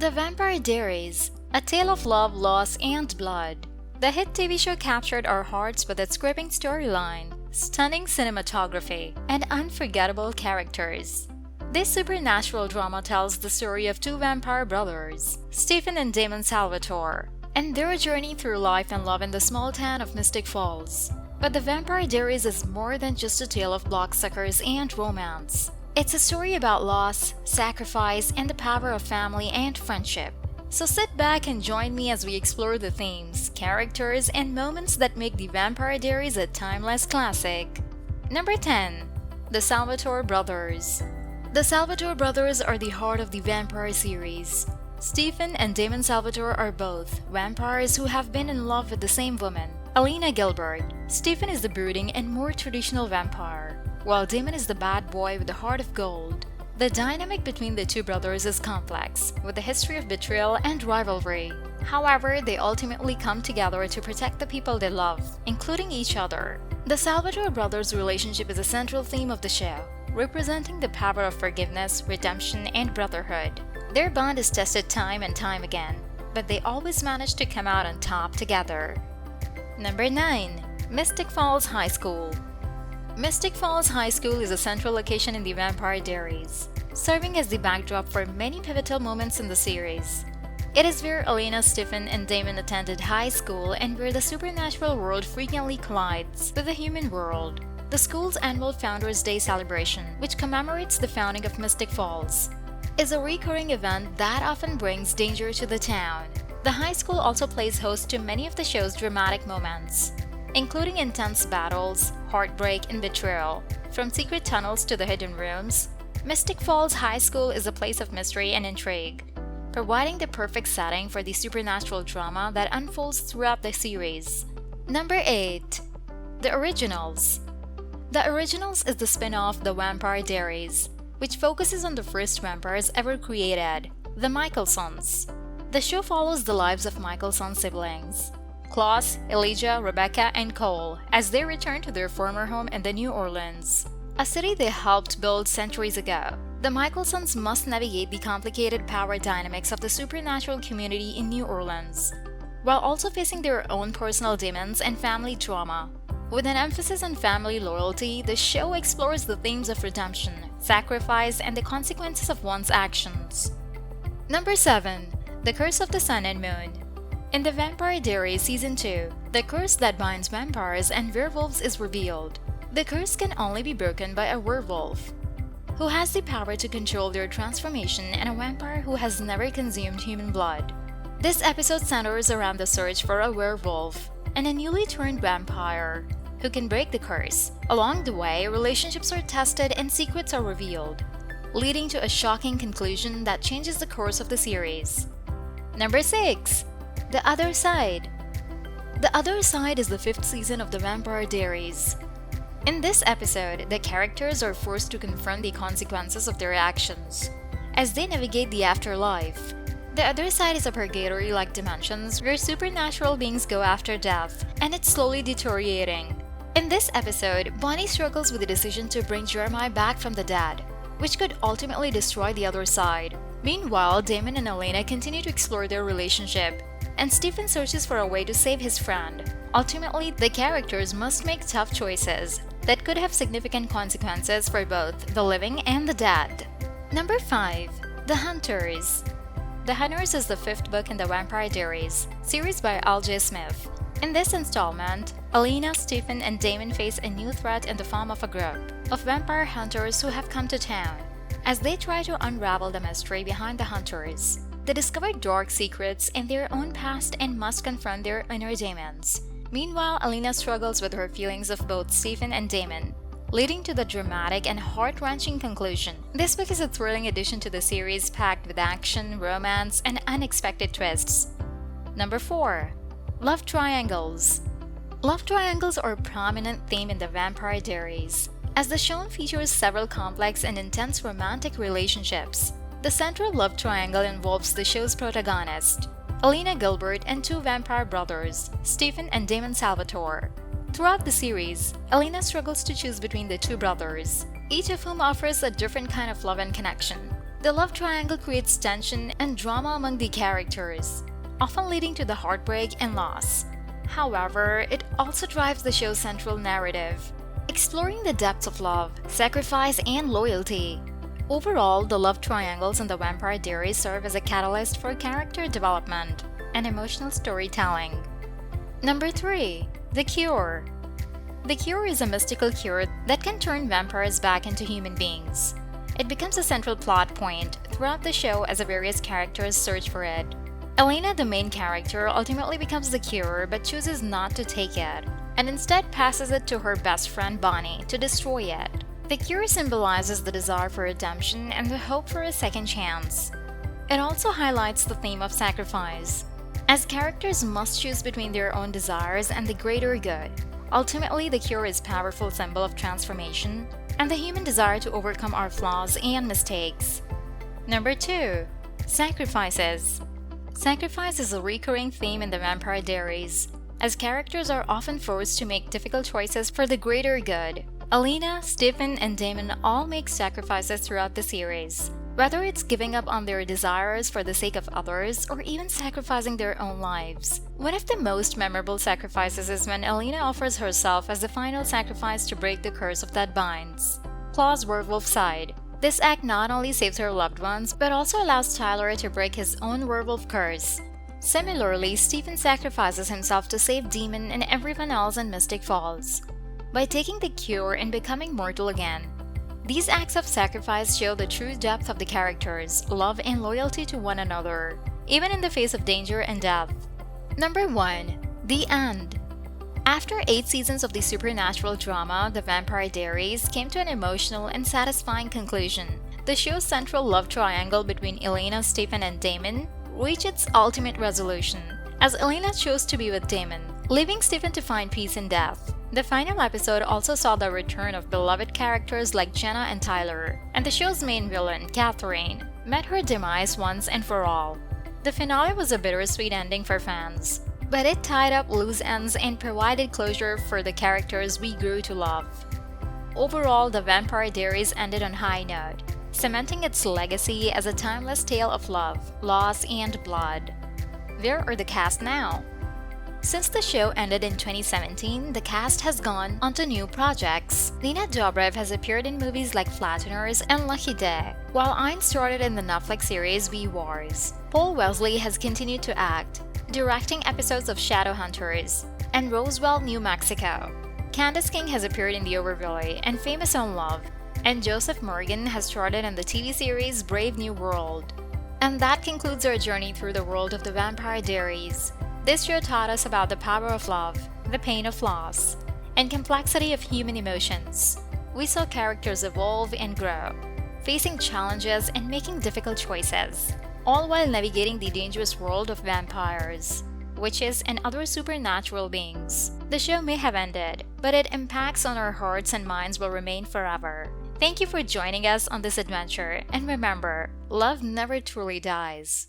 The Vampire Diaries, a tale of love, loss, and blood. The hit TV show captured our hearts with its gripping storyline, stunning cinematography, and unforgettable characters. This supernatural drama tells the story of two vampire brothers, Stefan and Damon Salvatore, and their journey through life and love in the small town of Mystic Falls. But The Vampire Diaries is more than just a tale of bloodsuckers and romance. It's a story about loss, sacrifice, and the power of family and friendship. So sit back and join me as we explore the themes, characters, and moments that make The Vampire Diaries a timeless classic. Number 10. The Salvatore Brothers. The Salvatore brothers are the heart of the Vampire series. Stefan and Damon Salvatore are both vampires who have been in love with the same woman, Elena Gilbert. Stefan is the brooding and more traditional vampire, while Damon is the bad boy with a heart of gold. The dynamic between the two brothers is complex, with a history of betrayal and rivalry. However, they ultimately come together to protect the people they love, including each other. The Salvatore brothers' relationship is a central theme of the show, representing the power of forgiveness, redemption, and brotherhood. Their bond is tested time and time again, but they always manage to come out on top together. Number 9. Mystic Falls High School. Mystic Falls High School is a central location in The Vampire Diaries, serving as the backdrop for many pivotal moments in the series. It is where Elena, Stefan, and Damon attended high school and where the supernatural world frequently collides with the human world. The school's annual Founders' Day celebration, which commemorates the founding of Mystic Falls, is a recurring event that often brings danger to the town. The high school also plays host to many of the show's dramatic moments, including intense battles, heartbreak, and betrayal. From secret tunnels to the hidden rooms, Mystic Falls High School is a place of mystery and intrigue, providing the perfect setting for the supernatural drama that unfolds throughout the series. Number 8. The Originals. The Originals is the spin-off The Vampire Diaries, which focuses on the first vampires ever created, the Michaelsons. The show follows the lives of Michaelson's siblings, Klaus, Elijah, Rebecca, and Cole, as they return to their former home in the New Orleans, a city they helped build centuries ago. The Michaelsons must navigate the complicated power dynamics of the supernatural community in New Orleans, while also facing their own personal demons and family drama. With an emphasis on family loyalty, the show explores the themes of redemption, sacrifice, and the consequences of one's actions. Number 7. The Curse of the Sun and Moon. In The Vampire Diaries Season 2, the curse that binds vampires and werewolves is revealed. The curse can only be broken by a werewolf, who has the power to control their transformation, and a vampire who has never consumed human blood. This episode centers around the search for a werewolf and a newly turned vampire who can break the curse. Along the way, relationships are tested and secrets are revealed, leading to a shocking conclusion that changes the course of the series. Number 6. The Other Side. The Other Side is the 5th season of The Vampire Diaries. In this episode, the characters are forced to confront the consequences of their actions as they navigate the afterlife. The Other Side is a purgatory-like dimensions where supernatural beings go after death, and it's slowly deteriorating. In this episode, Bonnie struggles with the decision to bring Jeremiah back from the dead, which could ultimately destroy the other side. Meanwhile, Damon and Elena continue to explore their relationship, and Stefan searches for a way to save his friend. Ultimately, the characters must make tough choices that could have significant consequences for both the living and the dead. Number 5. The Hunters. The Hunters is the 5th book in the Vampire Diaries, series by L.J. Smith. In this installment, Elena, Stefan, and Damon face a new threat in the form of a group of vampire hunters who have come to town. As they try to unravel the mystery behind the hunters, they discover dark secrets in their own past and must confront their inner demons. Meanwhile, Elena struggles with her feelings of both Stefan and Damon, leading to the dramatic and heart-wrenching conclusion. This book is a thrilling addition to the series packed with action, romance, and unexpected twists. Number 4. Love Triangles. Love triangles are a prominent theme in The Vampire Diaries, as the show features several complex and intense romantic relationships. The central love triangle involves the show's protagonist, Elena Gilbert, and two vampire brothers, Stefan and Damon Salvatore. Throughout the series, Elena struggles to choose between the two brothers, each of whom offers a different kind of love and connection. The love triangle creates tension and drama among the characters, often leading to the heartbreak and loss. However, it also drives the show's central narrative, exploring the depths of love, sacrifice, and loyalty. Overall, the love triangles in the Vampire Diaries serve as a catalyst for character development and emotional storytelling. Number 3. The Cure. The Cure is a mystical cure that can turn vampires back into human beings. It becomes a central plot point throughout the show as the various characters search for it. Elena, the main character, ultimately becomes the cure but chooses not to take it, and instead passes it to her best friend Bonnie to destroy it. The cure symbolizes the desire for redemption and the hope for a second chance. It also highlights the theme of sacrifice, as characters must choose between their own desires and the greater good. Ultimately, the cure is a powerful symbol of transformation and the human desire to overcome our flaws and mistakes. Number 2. Sacrifices. Sacrifice is a recurring theme in the Vampire Diaries, as characters are often forced to make difficult choices for the greater good. Elena, Stefan, and Damon all make sacrifices throughout the series, whether it's giving up on their desires for the sake of others or even sacrificing their own lives. One of the most memorable sacrifices is when Elena offers herself as the final sacrifice to break the curse of that binds Claw's werewolf side. This act not only saves her loved ones, but also allows Tyler to break his own werewolf curse. Similarly, Stephen sacrifices himself to save Demon and everyone else in Mystic Falls by taking the cure and becoming mortal again. These acts of sacrifice show the true depth of the characters' love and loyalty to one another, even in the face of danger and death. Number 1. The End. After 8 seasons of the supernatural drama, The Vampire Diaries came to an emotional and satisfying conclusion. The show's central love triangle between Elena, Stefan, and Damon reached its ultimate resolution, as Elena chose to be with Damon, leaving Stefan to find peace in death. The final episode also saw the return of beloved characters like Jenna and Tyler, and the show's main villain, Catherine, met her demise once and for all. The finale was a bittersweet ending for fans, but it tied up loose ends and provided closure for the characters we grew to love. Overall, The Vampire Diaries ended on a high note, cementing its legacy as a timeless tale of love, loss, and blood. Where are the cast now? Since the show ended in 2017, the cast has gone on to new projects. Lena Dobrev has appeared in movies like Flatteners and Lucky Day, while Ein started in the Netflix series We Wars. Paul Wesley has continued to act, directing episodes of Shadowhunters and Roswell, New Mexico. Candace King has appeared in The Overvalley and Famous on Love, and Joseph Morgan has starred in the TV series Brave New World. And that concludes our journey through the world of The Vampire Diaries. This show taught us about the power of love, the pain of loss, and complexity of human emotions. We saw characters evolve and grow, facing challenges and making difficult choices, all while navigating the dangerous world of vampires, witches, and other supernatural beings. The show may have ended, but its impacts on our hearts and minds will remain forever. Thank you for joining us on this adventure, and remember, love never truly dies.